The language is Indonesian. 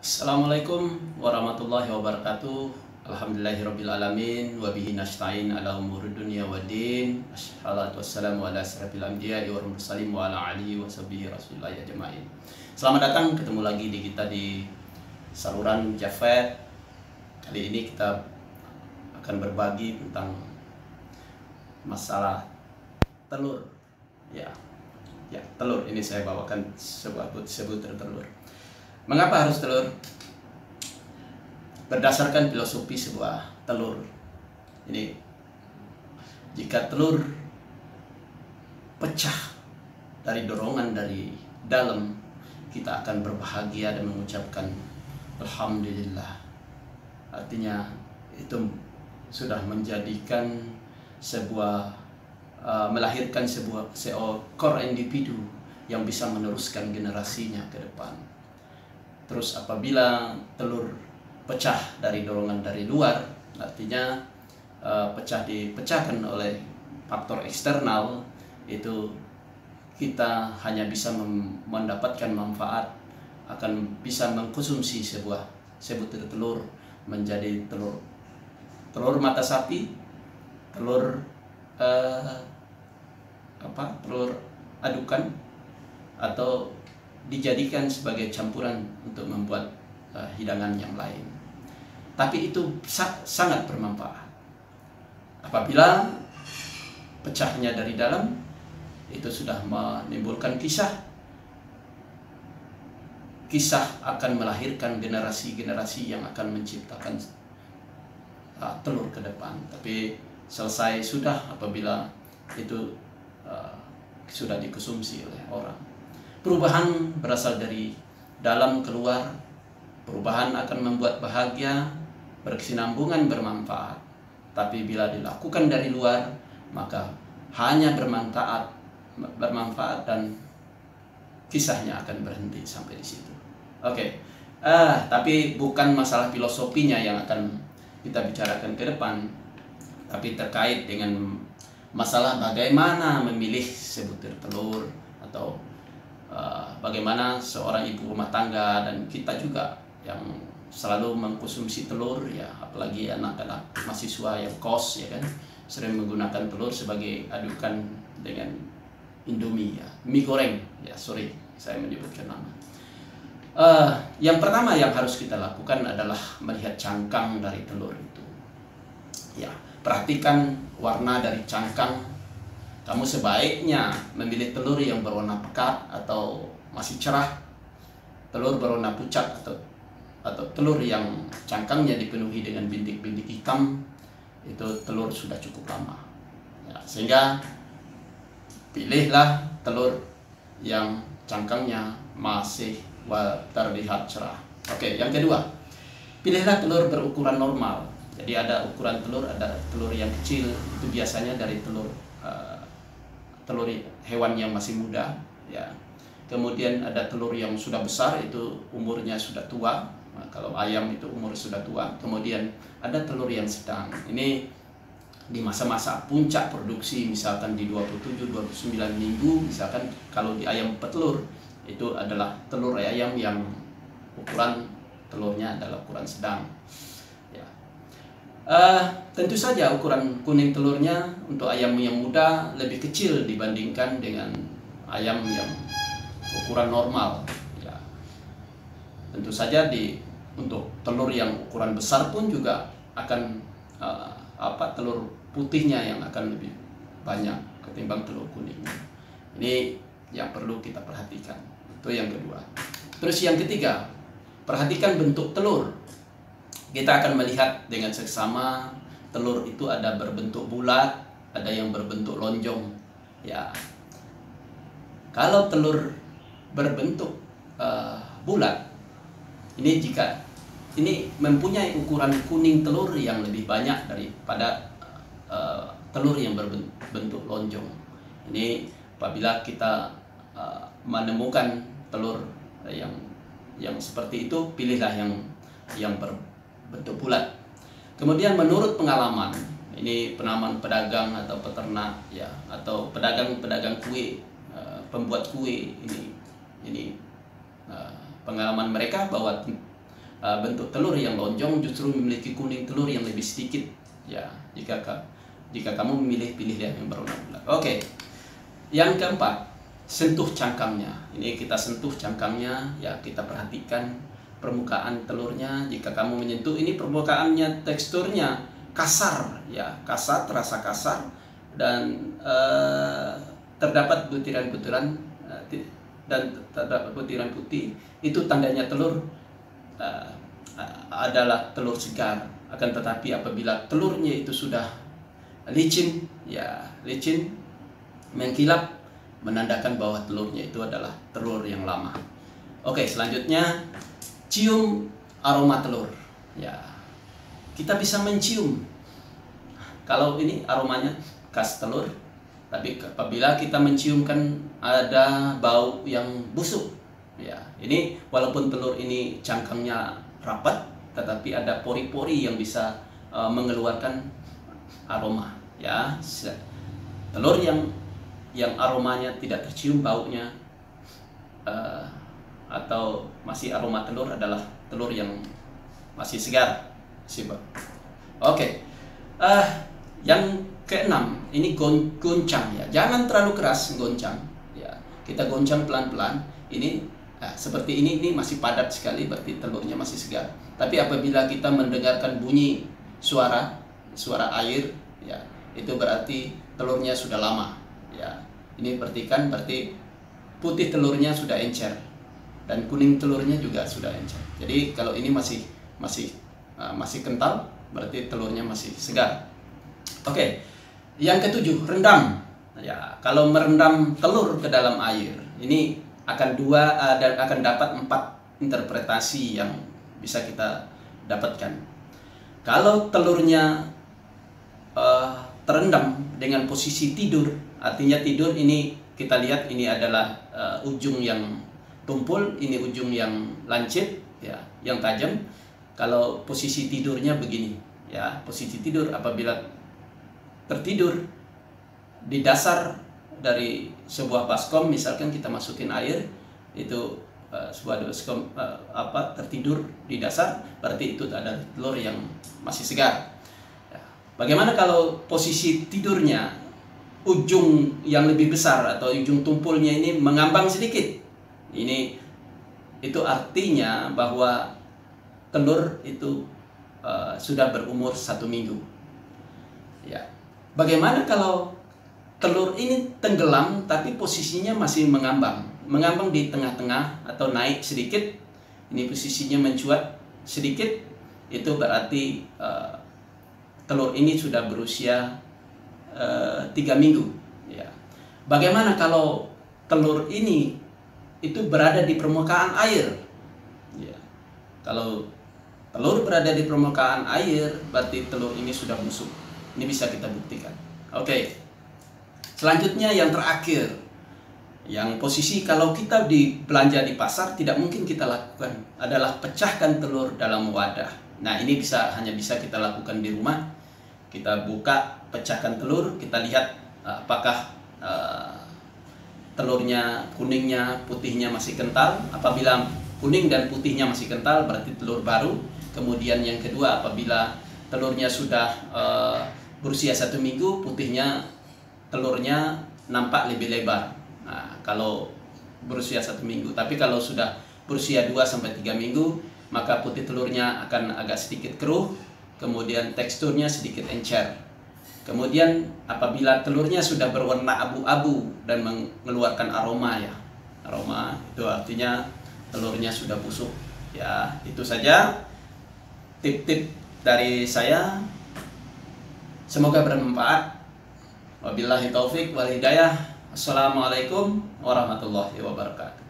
Assalamualaikum warahmatullahi wabarakatuh. Alhamdulillahirrabbilalamin. Wabihi nasta'in ala umuri dunia wa din. Assalatu wassalamu ala asrafil anbiya'i wal mursalin wa ala alihi wa sahbihi rasulillah ya jema'in. Selamat datang, ketemu lagi di kita di saluran Jafet. Kali ini kita akan berbagi tentang masalah telur. Ya, telur. Ini saya bawakan sebutir telur. Mengapa harus telur? Berdasarkan filosofi sebuah telur. Ini, jika telur pecah dari dorongan dari dalam, kita akan berbahagia dan mengucapkan Alhamdulillah. Artinya itu sudah menjadikan melahirkan seekor individu yang bisa meneruskan generasinya ke depan. Terus apabila telur pecah dari dorongan dari luar, artinya dipecahkan oleh faktor eksternal, itu kita hanya bisa mendapatkan manfaat, akan bisa mengkonsumsi sebutir telur menjadi telur mata sapi, telur adukan, atau dijadikan sebagai campuran untuk membuat hidangan yang lain. Tapi itu sangat bermanfaat. Apabila pecahnya dari dalam, itu sudah menimbulkan kisah akan melahirkan generasi-generasi yang akan menciptakan telur ke depan. Tapi selesai sudah apabila itu sudah dikonsumsi oleh orang. Perubahan berasal dari dalam keluar. Perubahan akan membuat bahagia, berkesinambungan, bermanfaat. Tapi bila dilakukan dari luar, maka hanya bermanfaat dan kisahnya akan berhenti sampai di situ. Oke. Tapi bukan masalah filosofinya yang akan kita bicarakan ke depan, tapi terkait dengan masalah bagaimana memilih sebutir telur, atau bagaimana seorang ibu rumah tangga dan kita juga yang selalu mengkonsumsi telur, ya, apalagi anak-anak mahasiswa yang kos, ya kan, sering menggunakan telur sebagai adukan dengan Indomie, ya, mie goreng, ya, sorry saya menyebutkan nama. Yang pertama yang harus kita lakukan adalah melihat cangkang dari telur itu. Ya, perhatikan warna dari cangkang. Kamu sebaiknya memilih telur yang berwarna pekat atau masih cerah, telur berwarna pucat atau telur yang cangkangnya dipenuhi dengan bintik-bintik hitam. Itu telur sudah cukup lama. Ya, sehingga pilihlah telur yang cangkangnya masih terlihat cerah. Oke, yang kedua, pilihlah telur berukuran normal. Jadi ada ukuran telur, ada telur yang kecil, itu biasanya dari telur hewan yang masih muda, ya. Kemudian ada telur yang sudah besar, itu umurnya sudah tua. Nah, kalau ayam itu umur sudah tua. Kemudian ada telur yang sedang. Ini di masa-masa puncak produksi, misalkan di 27-29 minggu, misalkan kalau di ayam petelur, itu adalah telur ayam yang ukuran telurnya adalah ukuran sedang. Tentu saja ukuran kuning telurnya untuk ayam yang muda lebih kecil dibandingkan dengan ayam yang ukuran normal, ya. Tentu saja untuk telur yang ukuran besar pun juga akan telur putihnya yang akan lebih banyak ketimbang telur kuningnya. Ini yang perlu kita perhatikan. Itu yang kedua. Terus yang ketiga, perhatikan bentuk telur. Kita akan melihat dengan seksama telur itu ada berbentuk bulat, ada yang berbentuk lonjong, ya. Kalau telur berbentuk bulat, jika ini mempunyai ukuran kuning telur yang lebih banyak daripada telur yang berbentuk lonjong. Ini apabila kita menemukan telur yang seperti itu, pilihlah yang berbentuk bulat. Kemudian menurut pengalaman, ini pengalaman pedagang atau peternak, ya, atau pedagang kue, pembuat kue, ini pengalaman mereka bahwa bentuk telur yang lonjong justru memiliki kuning telur yang lebih sedikit ya, jika kamu memilih pilihan yang berwarna bulat. Oke. Yang keempat, sentuh cangkangnya. Ini kita sentuh cangkangnya ya, kita perhatikan permukaan telurnya. Jika kamu menyentuh ini, permukaannya teksturnya kasar ya, kasar, terasa kasar, dan terdapat butiran-butiran dan terdapat butiran putih, itu tandanya telur adalah telur segar. Akan tetapi apabila telurnya itu sudah licin ya, licin, mengkilap, menandakan bahwa telurnya itu adalah telur yang lama. Oke, selanjutnya cium aroma telur ya. Kita bisa mencium kalau ini aromanya khas telur, tapi apabila kita menciumkan ada bau yang busuk ya, ini walaupun telur ini cangkangnya rapat, tetapi ada pori-pori yang bisa mengeluarkan aroma ya. Telur yang aromanya tidak tercium baunya atau masih aroma telur adalah telur yang masih segar. Oke. Yang keenam, ini goncang ya. Jangan terlalu keras goncang ya. Kita goncang pelan-pelan. Ini seperti ini masih padat sekali, berarti telurnya masih segar. Tapi apabila kita mendengarkan bunyi suara air ya, itu berarti telurnya sudah lama ya. Ini perhatikan, berarti putih telurnya sudah encer dan kuning telurnya juga sudah encer. Jadi kalau ini masih kental, berarti telurnya masih segar. Oke. Yang ketujuh, rendam ya. Kalau merendam telur ke dalam air, ini akan akan dapat 4 interpretasi yang bisa kita dapatkan. Kalau telurnya terendam dengan posisi tidur, artinya tidur, ini kita lihat ini adalah ujung yang tumpul, ini ujung yang lancip ya, yang tajam. Kalau posisi tidurnya begini ya, posisi tidur apabila tertidur di dasar dari sebuah baskom, misalkan kita masukin air, itu sebuah baskom tertidur di dasar, berarti itu ada telur yang masih segar. Bagaimana kalau posisi tidurnya ujung yang lebih besar atau ujung tumpulnya ini mengambang sedikit? Itu artinya bahwa telur itu sudah berumur 1 minggu. Ya. Bagaimana kalau telur ini tenggelam tapi posisinya masih mengambang di tengah-tengah atau naik sedikit? Ini posisinya mencuat sedikit, itu berarti telur ini sudah berusia 3 minggu ya. Bagaimana kalau telur ini itu berada di permukaan air ya? Kalau telur berada di permukaan air, berarti telur ini sudah busuk. Ini bisa kita buktikan. Oke. Selanjutnya yang terakhir, yang posisi kalau kita belanja di pasar tidak mungkin kita lakukan adalah pecahkan telur dalam wadah. Nah, ini hanya bisa kita lakukan di rumah. Kita buka, pecahkan telur, kita lihat apakah telurnya kuningnya, putihnya masih kental. Apabila kuning dan putihnya masih kental, berarti telur baru. Kemudian yang kedua, apabila telurnya sudah berusia 1 minggu, telurnya nampak lebih lebar. Nah, kalau berusia 1 minggu. Tapi kalau sudah berusia 2-3 minggu, maka putih telurnya akan agak sedikit keruh, kemudian teksturnya sedikit encer. Kemudian apabila telurnya sudah berwarna abu-abu dan mengeluarkan aroma ya, aroma, itu artinya telurnya sudah busuk ya. Itu saja tip-tip dari saya, semoga bermanfaat. Wabillahi taufik wal hidayah. Assalamualaikum warahmatullahi wabarakatuh.